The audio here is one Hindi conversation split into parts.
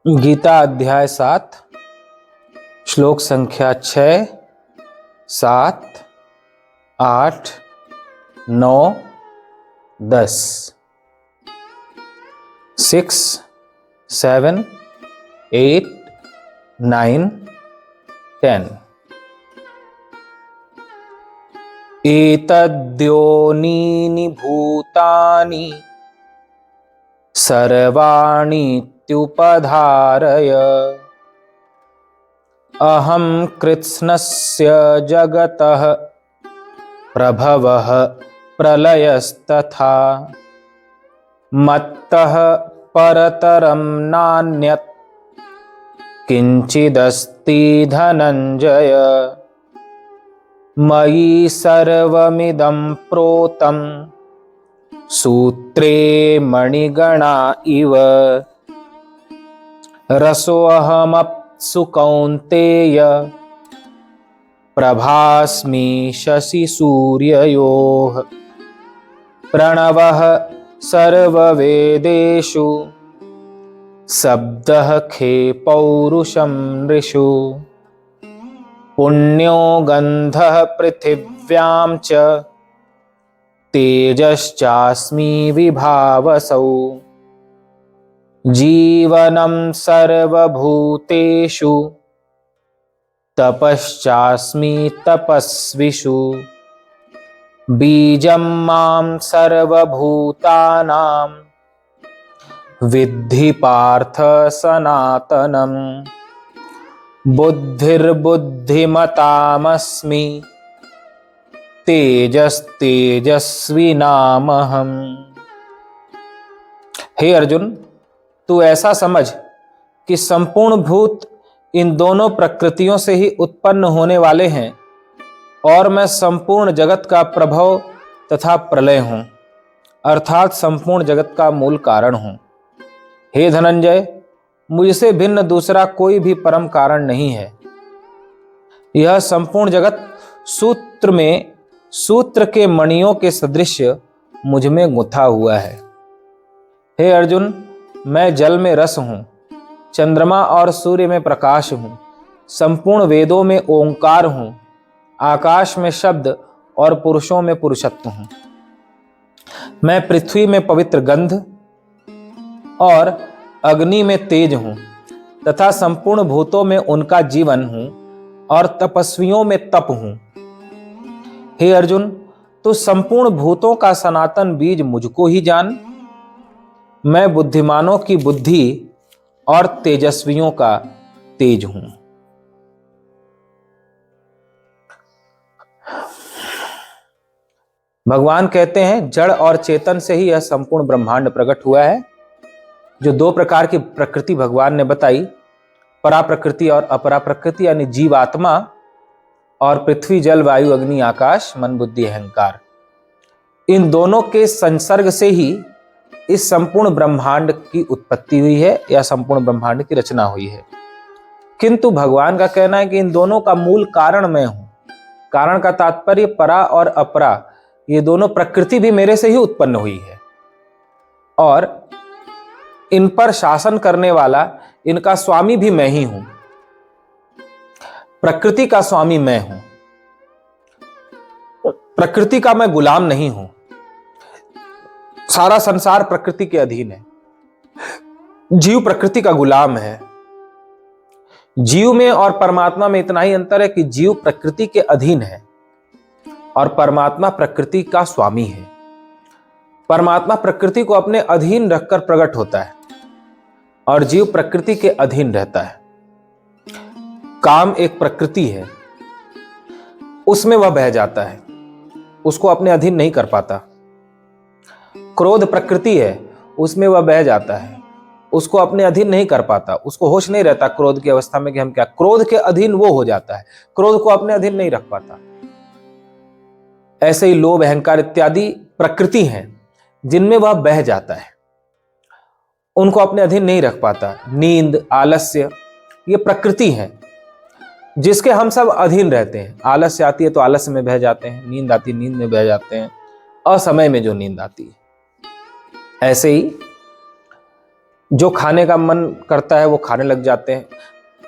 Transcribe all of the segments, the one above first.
गीता अध्याय 7 श्लोक संख्या 6, 7, 8, 9, 10, 6, 7, 8, 9, 10। एतद्योनीनि भूतानि सर्वाणीत्युपधारय अहं कृत्स्नस्य जगतः प्रभवः प्रलयस्तथा मत्तः परतरं नान्यत् किंचिदस्ति धनंजय मयि सर्वमिदं प्रोतं सूत्रे मणिगणा इव रसोऽहमप्सु कौन्तेय प्रभास्मि शशिसूर्ययोः प्रणवः सर्ववेदेषु शब्दः खे पौरुषं नृषु पुण्यो गन्धः पृथिव्यां च तेजश्चास्मि विभावसौ जीवनं सर्वभूतेषु तपश्चास्मि तपस्विषु बीजं मां सर्वभूतानां विद्धि पार्थ सनातनम् बुद्धिर्बुद्धिमतामस्मि तेजस्तेजस्विनामहम्। हे अर्जुन, तू ऐसा समझ कि संपूर्ण भूत इन दोनों प्रकृतियों से ही उत्पन्न होने वाले हैं और मैं संपूर्ण जगत का प्रभव तथा प्रलय हूं, अर्थात संपूर्ण जगत का मूल कारण हूं। हे धनंजय, मुझसे भिन्न दूसरा कोई भी परम कारण नहीं है। यह संपूर्ण जगत सूत्र के मणियों के सदृश मुझ में गुंथा हुआ है। हे अर्जुन, मैं जल में रस हूं, चंद्रमा और सूर्य में प्रकाश हूं, संपूर्ण वेदों में ओंकार हूं, आकाश में शब्द और पुरुषों में पुरुषत्व हूं। मैं पृथ्वी में पवित्र गंध और अग्नि में तेज हूं तथा संपूर्ण भूतों में उनका जीवन हूं और तपस्वियों में तप हूं। हे अर्जुन, तो संपूर्ण भूतों का सनातन बीज मुझको ही जान। मैं बुद्धिमानों की बुद्धि और तेजस्वियों का तेज हूं। भगवान कहते हैं, जड़ और चेतन से ही यह संपूर्ण ब्रह्मांड प्रकट हुआ है। जो दो प्रकार की प्रकृति भगवान ने बताई, परा प्रकृति और अपरा प्रकृति, यानी जीवात्मा और पृथ्वी जल वायु अग्नि आकाश मन बुद्धि अहंकार, इन दोनों के संसर्ग से ही इस संपूर्ण ब्रह्मांड की उत्पत्ति हुई है या संपूर्ण ब्रह्मांड की रचना हुई है। किंतु भगवान का कहना है कि इन दोनों का मूल कारण मैं हूं। कारण का तात्पर्य परा और अपरा, ये दोनों प्रकृति भी मेरे से ही उत्पन्न हुई है और इन पर शासन करने वाला, इनका स्वामी भी मैं ही हूं। प्रकृति का स्वामी मैं हूं, प्रकृति का मैं गुलाम नहीं हूं। सारा संसार प्रकृति के अधीन है। जीव प्रकृति का गुलाम है। जीव में और परमात्मा में इतना ही अंतर है कि जीव प्रकृति के अधीन है और परमात्मा प्रकृति का स्वामी है। परमात्मा प्रकृति को अपने अधीन रखकर प्रकट होता है और जीव प्रकृति के अधीन रहता है। काम एक प्रकृति है, उसमें वह बह जाता है, उसको अपने अधीन नहीं कर पाता। क्रोध प्रकृति है, उसमें वह बह जाता है, उसको अपने अधीन नहीं कर पाता। उसको होश नहीं रहता क्रोध की अवस्था में कि हम क्या, क्रोध के अधीन वो हो जाता है, क्रोध को अपने अधीन नहीं रख पाता। ऐसे ही लोभ अहंकार इत्यादि प्रकृति हैं जिनमें वह बह जाता है, उनको अपने अधीन नहीं रख पाता। नींद आलस्य, ये प्रकृति है जिसके हम सब अधीन रहते हैं। आलस्य आती है तो आलस्य में बह जाते हैं, नींद आती नींद में बह जाते हैं, असमय में जो नींद आती है। ऐसे ही जो खाने का मन करता है वो खाने लग जाते हैं।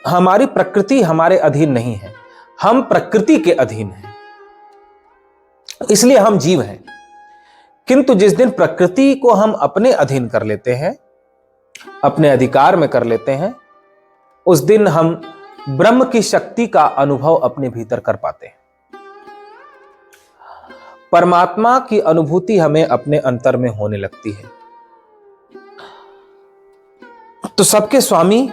हमारी प्रकृति हमारे अधीन नहीं है, हम प्रकृति के अधीन हैं, इसलिए हम जीव हैं। किंतु जिस दिन प्रकृति को हम अपने अधीन कर लेते हैं, अपने अधिकार में कर लेते हैं, उस दिन हम ब्रह्म की शक्ति का अनुभव अपने भीतर कर पाते हैं। परमात्मा की अनुभूति हमें अपने अंतर में होने लगती है। तो सबके स्वामी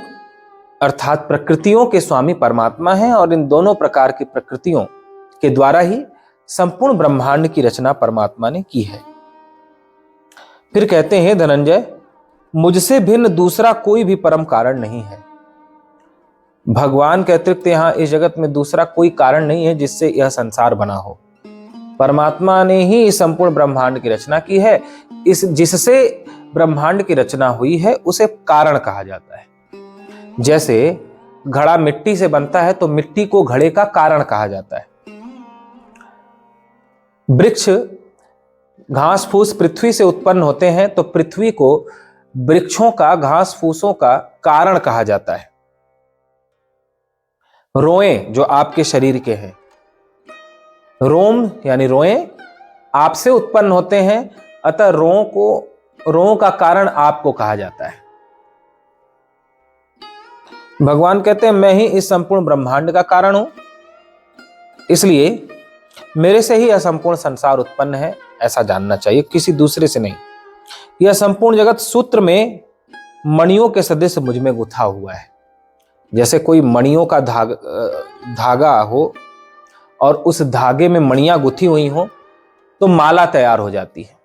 अर्थात प्रकृतियों के स्वामी परमात्मा हैं, और इन दोनों प्रकार की प्रकृतियों के द्वारा ही संपूर्ण ब्रह्मांड की रचना परमात्मा ने की है। फिर कहते हैं धनंजय, मुझसे भिन्न दूसरा कोई भी परम कारण नहीं है। भगवान के अतिरिक्त यहां इस जगत में दूसरा कोई कारण नहीं है जिससे यह संसार बना हो। परमात्मा ने ही इस संपूर्ण ब्रह्मांड की रचना की है। इस जिससे ब्रह्मांड की रचना हुई है उसे कारण कहा जाता है। जैसे घड़ा मिट्टी से बनता है तो मिट्टी को घड़े का कारण कहा जाता है। वृक्ष घास फूस पृथ्वी से उत्पन्न होते हैं तो पृथ्वी को वृक्षों का, घास फूसों का कारण कहा जाता है। रोएं जो आपके शरीर के हैं, रोम यानी रोएं आपसे उत्पन्न होते हैं, अतः रों का कारण आपको कहा जाता है। भगवान कहते हैं मैं ही इस संपूर्ण ब्रह्मांड का कारण हूं, इसलिए मेरे से ही यह संपूर्ण संसार उत्पन्न है, ऐसा जानना चाहिए, किसी दूसरे से नहीं। यह संपूर्ण जगत सूत्र में मणियों के सदृश मुझ में गुथा हुआ है। जैसे कोई मणियों का धागा हो और उस धागे में मणियां गुथी हुई हो तो माला तैयार हो जाती है,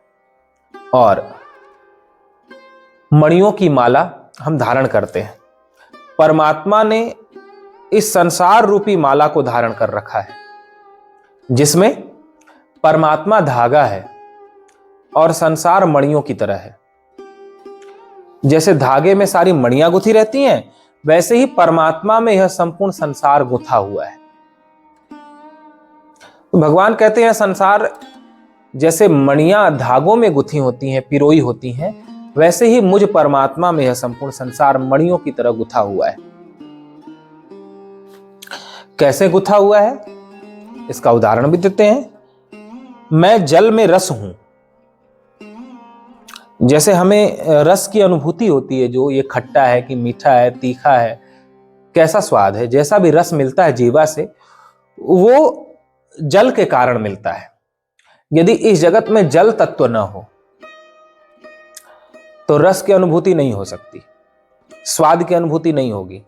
और मणियों की माला हम धारण करते हैं। परमात्मा ने इस संसार रूपी माला को धारण कर रखा है, जिसमें परमात्मा धागा है और संसार मणियों की तरह है। जैसे धागे में सारी मणियां गुथी रहती हैं, वैसे ही परमात्मा में यह संपूर्ण संसार गुथा हुआ है। तो भगवान कहते हैं संसार जैसे मणियां धागों में गुथी होती हैं, पिरोई होती हैं, वैसे ही मुझ परमात्मा में यह संपूर्ण संसार मणियों की तरह गुथा हुआ है। कैसे गुथा हुआ है इसका उदाहरण भी देते हैं। मैं जल में रस हूं। जैसे हमें रस की अनुभूति होती है, जो ये खट्टा है कि मीठा है, तीखा है, कैसा स्वाद है, जैसा भी रस मिलता है जीवा से, वो जल के कारण मिलता है। यदि इस जगत में जल तत्व न हो तो रस की अनुभूति नहीं हो सकती, स्वाद की अनुभूति नहीं होगी।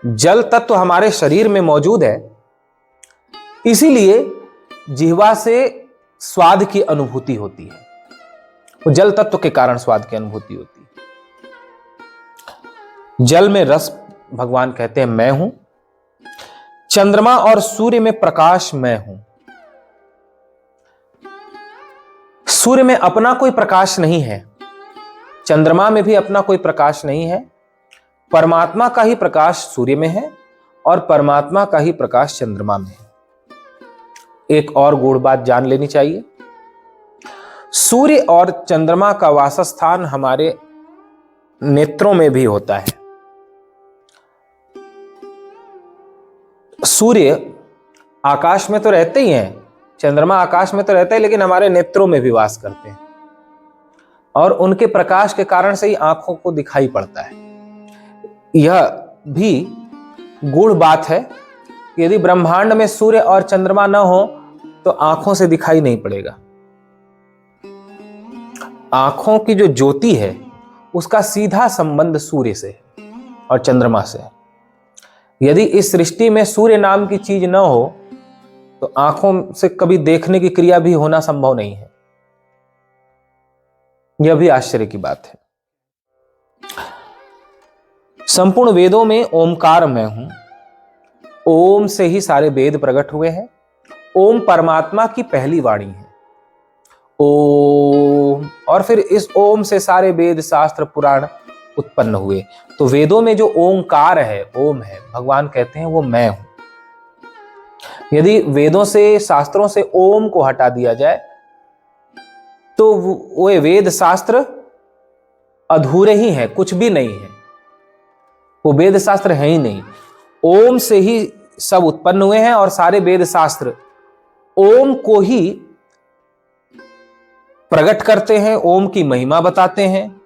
जल तत्व हमारे शरीर में मौजूद है, इसीलिए जिह्वा से स्वाद की अनुभूति होती है। वो जल तत्व के कारण स्वाद की अनुभूति होती है। जल में रस भगवान कहते हैं मैं हूं। चंद्रमा और सूर्य में प्रकाश मैं हूं। सूर्य में अपना कोई प्रकाश नहीं है, चंद्रमा में भी अपना कोई प्रकाश नहीं है। परमात्मा का ही प्रकाश सूर्य में है और परमात्मा का ही प्रकाश चंद्रमा में है। एक और गूढ़ बात जान लेनी चाहिए। सूर्य और चंद्रमा का वासस्थान हमारे नेत्रों में भी होता है। सूर्य आकाश में तो रहते ही हैं, चंद्रमा आकाश में तो रहता है, लेकिन हमारे नेत्रों में भी वास करते हैं, और उनके प्रकाश के कारण से ही आंखों को दिखाई पड़ता है। यह भी गूढ़ बात है कि यदि ब्रह्मांड में सूर्य और चंद्रमा न हो तो आंखों से दिखाई नहीं पड़ेगा। आंखों की जो ज्योति है उसका सीधा संबंध सूर्य से और चंद्रमा से। यदि इस सृष्टि में सूर्य नाम की चीज न हो तो आंखों से कभी देखने की क्रिया भी होना संभव नहीं है। यह भी आश्चर्य की बात है। संपूर्ण वेदों में ओमकार मैं हूं। ओम से ही सारे वेद प्रकट हुए हैं। ओम परमात्मा की पहली वाणी है। ओम, और फिर इस ओम से सारे वेद शास्त्र पुराण उत्पन्न हुए। तो वेदों में जो ओंकार है, ओम है, भगवान कहते हैं वो मैं हूं। यदि वेदों से, शास्त्रों से ओम को हटा दिया जाए तो वो वेद शास्त्र अधूरे ही हैं, कुछ भी नहीं है, वो वेद शास्त्र है ही नहीं। ओम से ही सब उत्पन्न हुए हैं और सारे वेद शास्त्र ओम को ही प्रकट करते हैं, ओम की महिमा बताते हैं,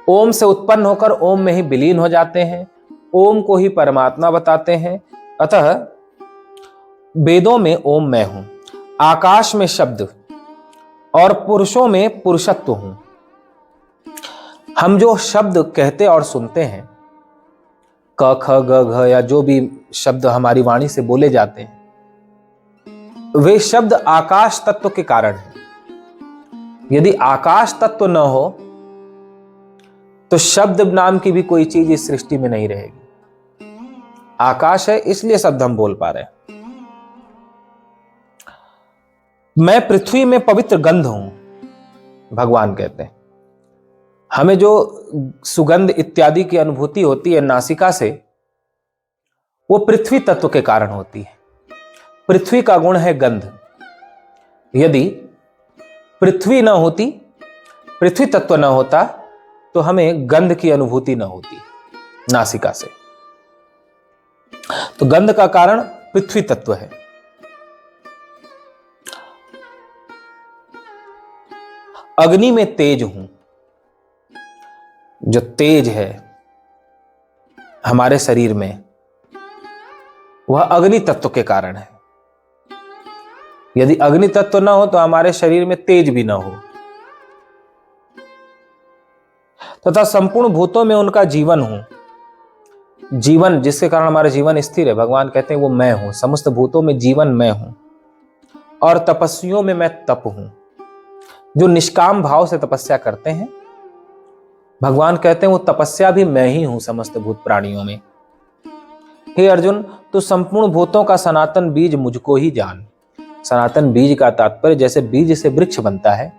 ओम से उत्पन्न होकर ओम में ही विलीन हो जाते हैं, ओम को ही परमात्मा बताते हैं। अतः वेदों में ओम मैं हूं, आकाश में शब्द और पुरुषों में पुरुषत्व हूं। हम जो शब्द कहते और सुनते हैं, क ख ग घ या जो भी शब्द हमारी वाणी से बोले जाते हैं, वे शब्द आकाश तत्व के कारण हैं। यदि आकाश तत्व न हो तो शब्द नाम की भी कोई चीज इस सृष्टि में नहीं रहेगी। आकाश है इसलिए शब्द हम बोल पा रहे हैं। मैं पृथ्वी में पवित्र गंध हूं, भगवान कहते हैं। हमें जो सुगंध इत्यादि की अनुभूति होती है नासिका से, वो पृथ्वी तत्व के कारण होती है। पृथ्वी का गुण है गंध। यदि पृथ्वी न होती, पृथ्वी तत्व न होता, तो हमें गंध की अनुभूति न होती नासिका से। तो गंध का कारण पृथ्वी तत्व है। अग्नि में तेज हूं, जो तेज है हमारे शरीर में, वह अग्नि तत्व के कारण है। यदि अग्नि तत्व न हो तो हमारे शरीर में तेज भी न हो। तथा संपूर्ण भूतों में उनका जीवन हूं, जीवन जिसके कारण हमारा जीवन स्थिर है। भगवान कहते हैं वो मैं हूं, समस्त भूतों में जीवन मैं हूं। और तपस्वियों में मैं तप हूं, जो निष्काम भाव से तपस्या करते हैं, भगवान कहते हैं वो तपस्या भी मैं ही हूं समस्त भूत प्राणियों में। हे अर्जुन, तो संपूर्ण भूतों का सनातन बीज मुझको ही जान। सनातन बीज का तात्पर्य जैसे बीज से वृक्ष बनता है,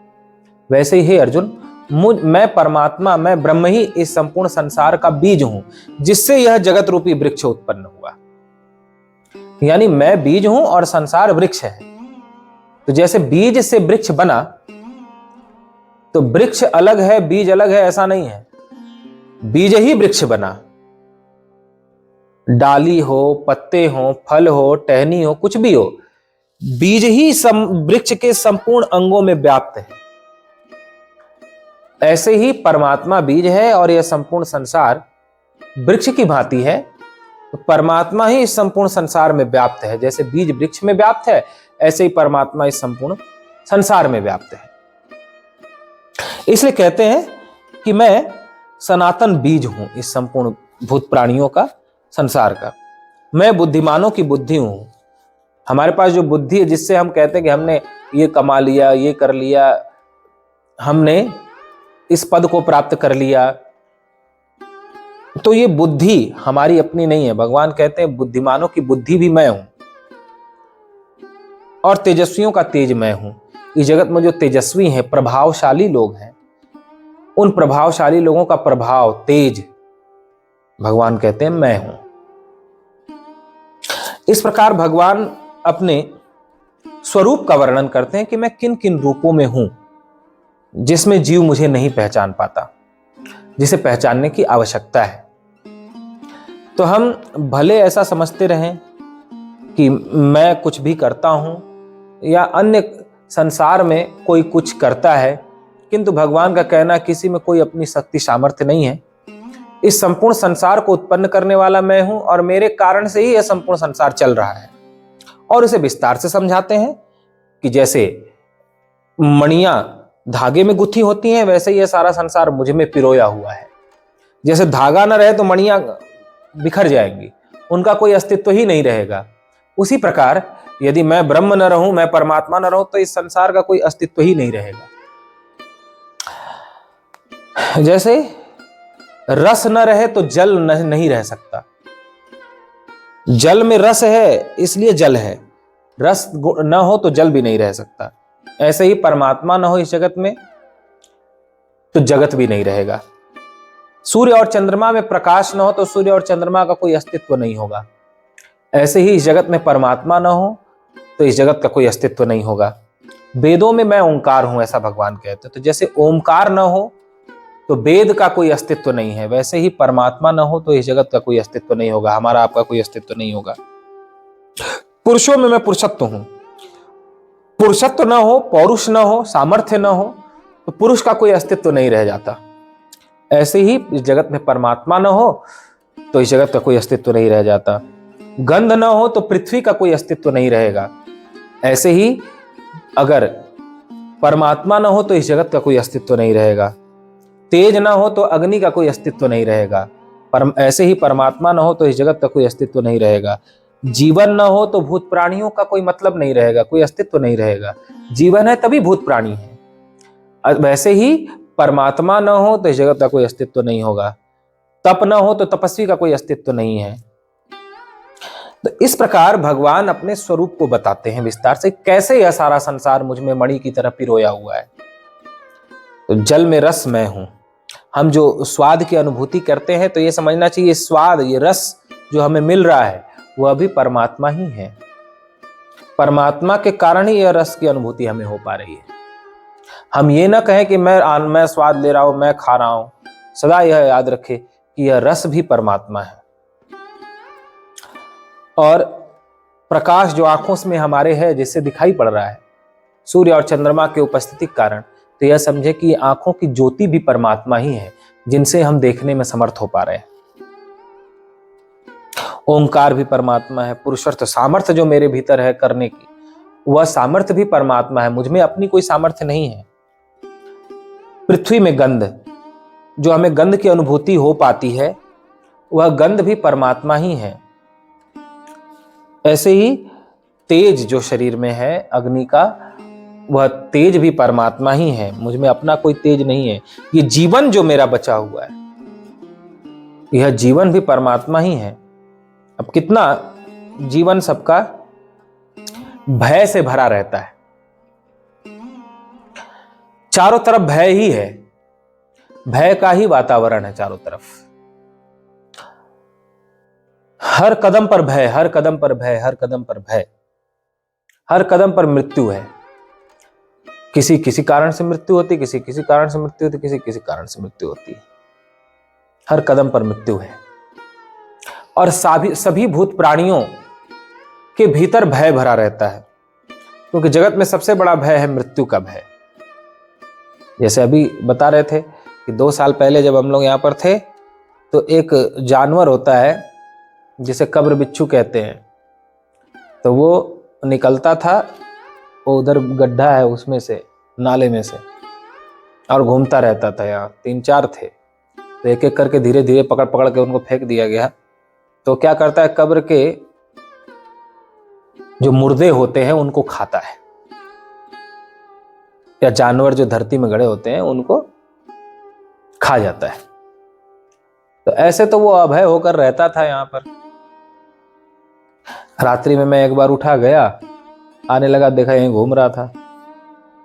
वैसे ही हे अर्जुन, मैं परमात्मा, मैं ब्रह्म ही इस संपूर्ण संसार का बीज हूं, जिससे यह जगत रूपी वृक्ष उत्पन्न हुआ। यानी मैं बीज हूं और संसार वृक्ष है। तो जैसे बीज से वृक्ष बना, तो वृक्ष अलग है बीज अलग है ऐसा नहीं है, बीज ही वृक्ष बना। डाली हो, पत्ते हो, फल हो, टहनी हो, कुछ भी हो, बीज ही वृक्ष के संपूर्ण अंगों में व्याप्त है। ऐसे ही परमात्मा बीज है और यह संपूर्ण संसार वृक्ष की भांति है। तो परमात्मा ही इस संपूर्ण संसार में व्याप्त है। जैसे बीज वृक्ष में व्याप्त है, ऐसे ही परमात्मा इस संपूर्ण संसार में व्याप्त है। इसलिए कहते हैं कि मैं सनातन बीज हूं इस संपूर्ण भूत प्राणियों का, संसार का। मैं बुद्धिमानों की बुद्धि हूं। हमारे पास जो बुद्धि है, जिससे हम कहते हैं कि हमने ये कमा लिया, ये कर लिया, हमने इस पद को प्राप्त कर लिया, तो ये बुद्धि हमारी अपनी नहीं है। भगवान कहते हैं बुद्धिमानों की बुद्धि भी मैं हूं और तेजस्वियों का तेज मैं हूं। इस जगत में जो तेजस्वी हैं, प्रभावशाली लोग हैं, उन प्रभावशाली लोगों का प्रभाव, तेज, भगवान कहते हैं मैं हूं। इस प्रकार भगवान अपने स्वरूप का वर्णन करते हैं कि मैं किन किन रूपों में हूं, जिसमें जीव मुझे नहीं पहचान पाता, जिसे पहचानने की आवश्यकता है। तो हम भले ऐसा समझते रहें कि मैं कुछ भी करता हूं या अन्य संसार में कोई कुछ करता है, किंतु भगवान का कहना किसी में कोई अपनी शक्ति सामर्थ्य नहीं है। इस संपूर्ण संसार को उत्पन्न करने वाला मैं हूं और मेरे कारण से ही यह संपूर्ण संसार चल रहा है। और इसे विस्तार से समझाते हैं कि जैसे मणियां धागे में गुथी होती हैं, वैसे ही यह सारा संसार मुझ में पिरोया हुआ है। जैसे धागा न रहे तो मणियां बिखर जाएंगी, उनका कोई अस्तित्व ही नहीं रहेगा। उसी प्रकार यदि मैं ब्रह्म न रहूं, मैं परमात्मा न रहूं, तो इस संसार का कोई अस्तित्व ही नहीं रहेगा। जैसे रस न रहे तो जल नहीं रह सकता। जल में रस है इसलिए जल है, रस न हो तो जल भी नहीं रह सकता। ऐसे ही परमात्मा न हो इस जगत में तो जगत भी नहीं रहेगा। सूर्य और चंद्रमा में प्रकाश न हो तो सूर्य और चंद्रमा का कोई अस्तित्व नहीं होगा। ऐसे ही इस जगत में परमात्मा न हो तो इस जगत का कोई अस्तित्व नहीं होगा। वेदों में मैं ओंकार हूं, ऐसा भगवान कहते हैं। तो जैसे ओंकार न हो तो वेद का कोई अस्तित्व नहीं है, वैसे ही परमात्मा न हो तो इस जगत का कोई अस्तित्व नहीं होगा, हमारा आपका कोई अस्तित्व नहीं होगा। पुरुषों में मैं पुरुषत्व हूं, पुरुषत्व न हो, पौरुष न हो, सामर्थ्य न हो तो पुरुष का कोई अस्तित्व नहीं रह जाता। ऐसे ही इस जगत में परमात्मा न हो तो इस जगत का कोई अस्तित्व नहीं रह जाता। गंध न हो तो पृथ्वी का कोई अस्तित्व नहीं रहेगा। ऐसे ही अगर परमात्मा न हो तो इस जगत का कोई अस्तित्व नहीं रहेगा। तेज न हो तो अग्नि का कोई अस्तित्व नहीं रहेगा। ऐसे ही परमात्मा न हो तो इस जगत का कोई अस्तित्व नहीं रहेगा। जीवन न हो तो भूत प्राणियों का कोई मतलब नहीं रहेगा, कोई अस्तित्व नहीं रहेगा। जीवन है तभी भूत प्राणी है। वैसे ही परमात्मा न हो तो इस जगत का कोई अस्तित्व नहीं होगा। तप न हो तो तपस्वी का कोई अस्तित्व नहीं है। तो इस प्रकार भगवान अपने स्वरूप को बताते हैं विस्तार से, कैसे यह सारा संसार मुझ में मणि की तरह पिरोया हुआ है। तो जल में रस मैं हूं। हम जो स्वाद की अनुभूति करते हैं तो ये समझना चाहिए, स्वाद, ये रस जो हमें मिल रहा है वह भी परमात्मा ही है। परमात्मा के कारण ही यह रस की अनुभूति हमें हो पा रही है। हम ये ना कहें कि मैं स्वाद ले रहा हूं, मैं खा रहा हूं। सदा यह याद रखें कि यह रस भी परमात्मा है। और प्रकाश जो आंखों में हमारे है, जिससे दिखाई पड़ रहा है सूर्य और चंद्रमा के उपस्थिति के कारण, तो यह समझे कि आंखों की ज्योति भी परमात्मा ही है, जिनसे हम देखने में समर्थ हो पा रहे हैं। ओंकार भी परमात्मा है। पुरुषार्थ, सामर्थ्य जो मेरे भीतर है करने की, वह सामर्थ्य भी परमात्मा है। मुझ में अपनी कोई सामर्थ्य नहीं है। पृथ्वी में गंध, जो हमें गंध की अनुभूति हो पाती है, वह गंध भी परमात्मा ही है। ऐसे ही तेज जो शरीर में है अग्नि का, वह तेज भी परमात्मा ही है। मुझ में अपना कोई तेज नहीं है। ये जीवन जो मेरा बचा हुआ है, यह जीवन भी परमात्मा ही है। अब कितना जीवन सबका भय से भरा रहता है, चारों तरफ भय ही है, भय का ही वातावरण है चारों तरफ। हर कदम पर भय, हर कदम पर भय, हर कदम पर भय, हर कदम पर मृत्यु है। किसी किसी कारण से मृत्यु होती, किसी किसी कारण से मृत्यु होती, किसी किसी कारण से मृत्यु होती है। हर कदम पर मृत्यु है। और सभी भूत प्राणियों के भीतर भय भरा रहता है, क्योंकि जगत में सबसे बड़ा भय है मृत्यु का भय। जैसे अभी बता रहे थे कि 2 साल पहले जब हम लोग यहाँ पर थे, तो एक जानवर होता है जिसे कब्र बिच्छू कहते हैं, तो वो निकलता था, वो उधर गड्ढा है उसमें से, नाले में से, और घूमता रहता था। यहाँ 3-4 थे, तो एक एक करके धीरे धीरे पकड़ पकड़ के उनको फेंक दिया गया। तो क्या करता है, कब्र के जो मुर्दे होते हैं उनको खाता है, या जानवर जो धरती में गड़े होते हैं उनको खा जाता है। तो ऐसे तो वो अभय होकर रहता था यहाँ पर। रात्रि में मैं एक बार उठा गया, आने लगा, देखा यहीं घूम रहा था।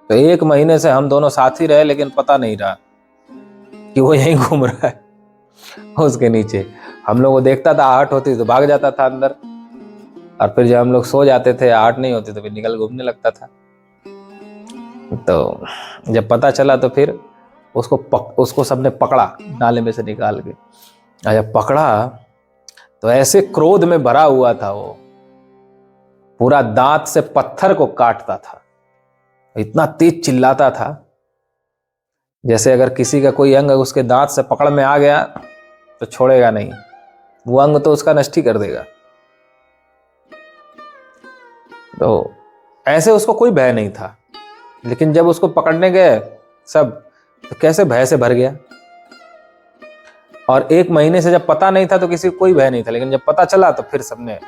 तो 1 महीने से हम दोनों साथ ही रहे, लेकिन पता नहीं रहा कि वो यहीं घूम रहा है उसके नीचे। हम लोग को देखता था, आहट होती तो भाग जाता था अंदर, और फिर जब हम लोग सो जाते थे, आहट नहीं होती तो फिर निकल घूमने लगता था। तो जब पता चला तो फिर उसको सबने पकड़ा, नाले में से निकाल के। जब पकड़ा तो ऐसे क्रोध में भरा हुआ था वो, पूरा दांत से पत्थर को काटता था, इतना तेज चिल्लाता था जैसे अगर किसी का कोई अंग उसके दांत से पकड़ में आ गया तो छोड़ेगा नहीं, वो अंग तो उसका नष्ट ही कर देगा। तो ऐसे उसको कोई भय नहीं था, लेकिन जब उसको पकड़ने गए सब, तो कैसे भय से भर गया। और 1 महीने से जब पता नहीं था तो किसी को कोई भय नहीं था, लेकिन जब पता चला तो फिर सबने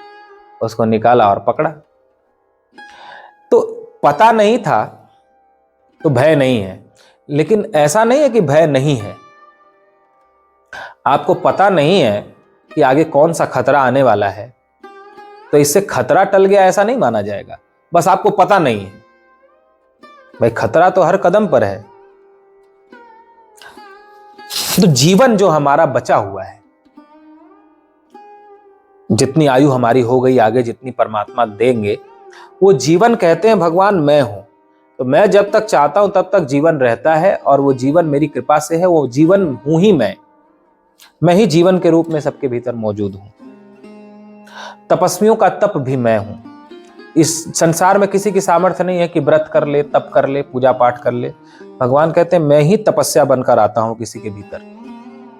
उसको निकाला और पकड़ा। तो पता नहीं था तो भय नहीं है, लेकिन ऐसा नहीं है कि भय नहीं है। आपको पता नहीं है कि आगे कौन सा खतरा आने वाला है, तो इससे खतरा टल गया ऐसा नहीं माना जाएगा। बस आपको पता नहीं है, भाई खतरा तो हर कदम पर है। तो जीवन जो हमारा बचा हुआ है, जितनी आयु हमारी हो गई, आगे जितनी परमात्मा देंगे, वो जीवन कहते हैं भगवान मैं हूं। तो मैं जब तक चाहता हूं तब तक जीवन रहता है, और वो जीवन मेरी कृपा से है। वो जीवन हूं ही मैं ही जीवन के रूप में सबके भीतर मौजूद हूं। तपस्वियों का तप भी मैं हूं। इस संसार में किसी की सामर्थ्य नहीं है कि व्रत कर ले, तप कर ले, पूजा पाठ कर ले। भगवान कहते हैं मैं ही तपस्या बनकर आता हूं किसी के भीतर,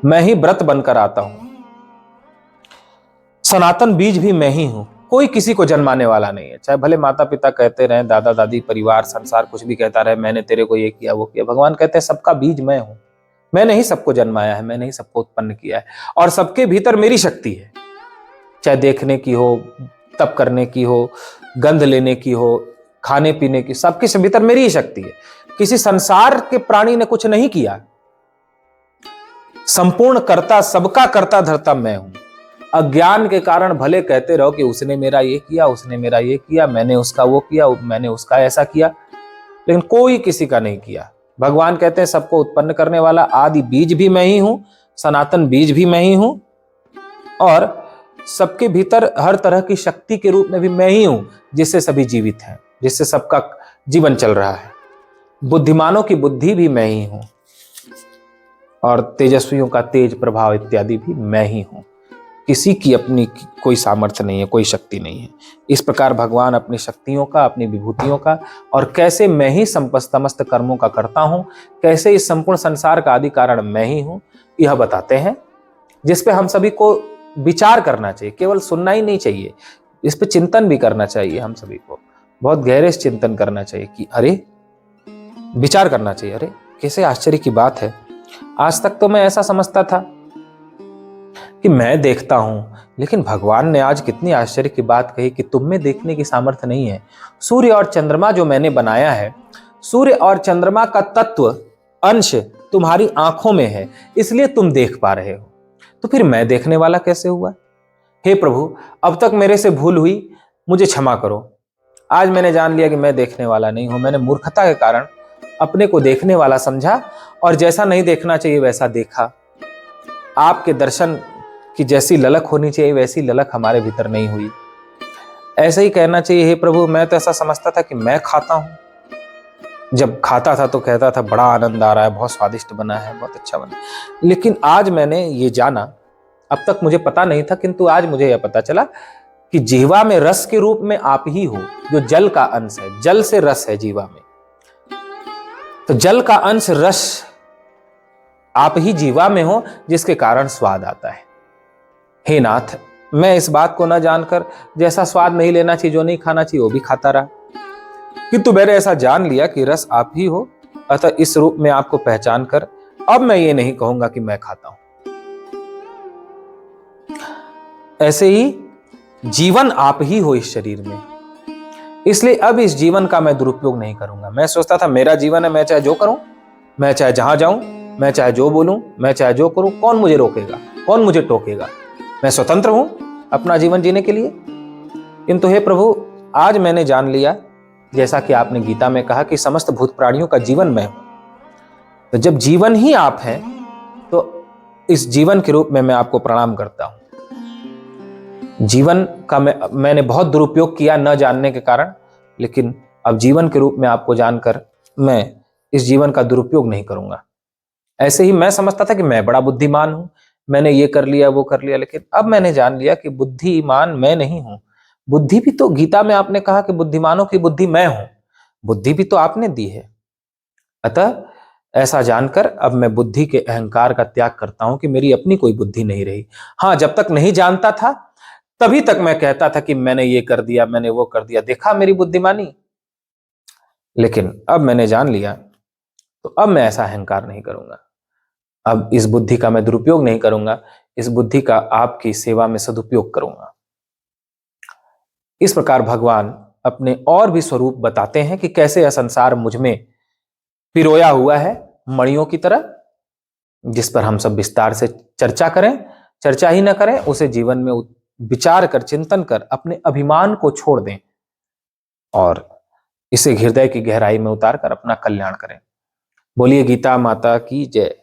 मैं ही व्रत बनकर आता हूं। सनातन बीज भी मैं ही हूं। कोई किसी को जन्माने वाला नहीं है, चाहे भले माता पिता कहते रहे, दादा दादी, परिवार, संसार कुछ भी कहता रहे, मैंने तेरे को ये किया वो किया। भगवान कहते हैं सबका बीज मैं हूं। मैंने ही सबको जन्माया है, मैंने ही सबको उत्पन्न किया है, और सबके भीतर मेरी शक्ति है। चाहे देखने की हो, तप करने की हो, गंध लेने की हो, खाने पीने की, सबके भीतर मेरी ही शक्ति है। किसी संसार के प्राणी ने कुछ नहीं किया। संपूर्ण कर्ता, सबका कर्ता धर्ता मैं हूं। अज्ञान के कारण भले कहते रहो कि उसने मेरा ये किया, उसने मेरा ये किया, मैंने उसका वो किया, मैंने उसका ऐसा किया, लेकिन कोई किसी का नहीं किया। भगवान कहते हैं सबको उत्पन्न करने वाला आदि बीज भी मैं ही हूं, सनातन बीज भी मैं ही हूं, और सबके भीतर हर तरह की शक्ति के रूप में भी मैं ही हूं, जिससे सभी जीवित हैं, जिससे सबका जीवन चल रहा है। बुद्धिमानों की बुद्धि भी मैं ही हूं, और तेजस्वियों का तेज प्रभाव इत्यादि भी मैं ही हूं। किसी की अपनी कोई सामर्थ्य नहीं है, कोई शक्ति नहीं है। इस प्रकार भगवान अपनी शक्तियों का, अपनी विभूतियों का, और कैसे मैं ही समस्त कर्मों का करता हूं, कैसे इस संपूर्ण संसार का आदि कारण मैं ही हूं, यह बताते हैं, जिस पे हम सभी को विचार करना चाहिए। केवल सुनना ही नहीं चाहिए, इस पे चिंतन भी करना चाहिए। हम सभी को बहुत गहरे से चिंतन करना चाहिए कि अरे, विचार करना चाहिए, अरे कैसे आश्चर्य की बात है। आज तक तो मैं ऐसा समझता था कि मैं देखता हूं, लेकिन भगवान ने आज कितनी आश्चर्य की बात कही कि तुम में देखने की सामर्थ्य नहीं है। सूर्य और चंद्रमा जो मैंने बनाया है, सूर्य और चंद्रमा का तत्व अंश तुम्हारी आंखों में है, इसलिए तुम देख पा रहे हो। तो फिर मैं देखने वाला कैसे हुआ? हे प्रभु, अब तक मेरे से भूल हुई, मुझे क्षमा करो। आज मैंने जान लिया कि मैं देखने वाला नहीं हूं। मैंने मूर्खता के कारण अपने को देखने वाला समझा, और जैसा नहीं देखना चाहिए वैसा देखा। आपके दर्शन की जैसी ललक होनी चाहिए वैसी ललक हमारे भीतर नहीं हुई। ऐसे ही कहना चाहिए, हे प्रभु, मैं तो ऐसा समझता था कि मैं खाता हूं। जब खाता था तो कहता था बड़ा आनंद आ रहा है, बहुत स्वादिष्ट बना है, बहुत अच्छा बना। लेकिन आज मैंने ये जाना, अब तक मुझे पता नहीं था, किंतु आज मुझे यह पता चला कि जीवा में रस के रूप में आप ही हो, जो जल का अंश है। जल से रस है जीवा में, तो जल का अंश रस आप ही जीवा में हो, जिसके कारण स्वाद आता है। हे नाथ, मैं इस बात को न जानकर जैसा स्वाद नहीं लेना चाहिए, जो नहीं खाना चाहिए वो भी खाता रहा, किंतु मैंने ऐसा जान लिया कि रस आप ही हो। अतः इस रूप में आपको पहचान कर अब मैं ये नहीं कहूंगा कि मैं खाता हूं। ऐसे ही जीवन आप ही हो इस शरीर में, इसलिए अब इस जीवन का मैं दुरुपयोग नहीं करूंगा। मैं सोचता था मेरा जीवन है, मैं चाहे जो करूं, मैं चाहे जहां जाऊं, मैं चाहे जो बोलूं, मैं चाहे जो करूं, कौन मुझे रोकेगा, कौन मुझे टोकेगा? मैं स्वतंत्र हूं अपना जीवन जीने के लिए। किंतु हे प्रभु, आज मैंने जान लिया, जैसा कि आपने गीता में कहा कि समस्त भूत प्राणियों का जीवन मैं हूं। तो जब जीवन ही आप हैं, तो इस जीवन के रूप में मैं आपको प्रणाम करता हूं। जीवन का मैंने बहुत दुरुपयोग किया न जानने के कारण, लेकिन अब जीवन के रूप में आपको जानकर मैं इस जीवन का दुरुपयोग नहीं करूंगा। ऐसे ही मैं समझता था कि मैं बड़ा बुद्धिमान हूं, मैंने ये कर लिया वो कर लिया, लेकिन अब मैंने जान लिया कि बुद्धिमान मैं नहीं हूं। बुद्धि भी तो गीता में आपने कहा कि बुद्धिमानों की बुद्धि मैं हूं, बुद्धि भी तो आपने दी है। अतः ऐसा जानकर अब मैं बुद्धि के अहंकार का त्याग करता हूं कि मेरी अपनी कोई बुद्धि नहीं रही। हाँ, जब तक नहीं जानता था तभी तक मैं कहता था कि मैंने ये कर दिया, मैंने वो कर दिया, देखा मेरी बुद्धिमानी। लेकिन अब मैंने जान लिया, तो अब मैं ऐसा अहंकार नहीं करूंगा। अब इस बुद्धि का मैं दुरुपयोग नहीं करूंगा, इस बुद्धि का आपकी सेवा में सदुपयोग करूंगा। इस प्रकार भगवान अपने और भी स्वरूप बताते हैं कि कैसे यह संसार मुझ में पिरोया हुआ है मणियों की तरह, जिस पर हम सब विस्तार से चर्चा करें, चर्चा ही न करें, उसे जीवन में विचार कर, चिंतन कर अपने अभिमान को छोड़ दें और इसे हृदय की गहराई में उतार कर अपना कल्याण करें। बोलिए गीता माता की जय।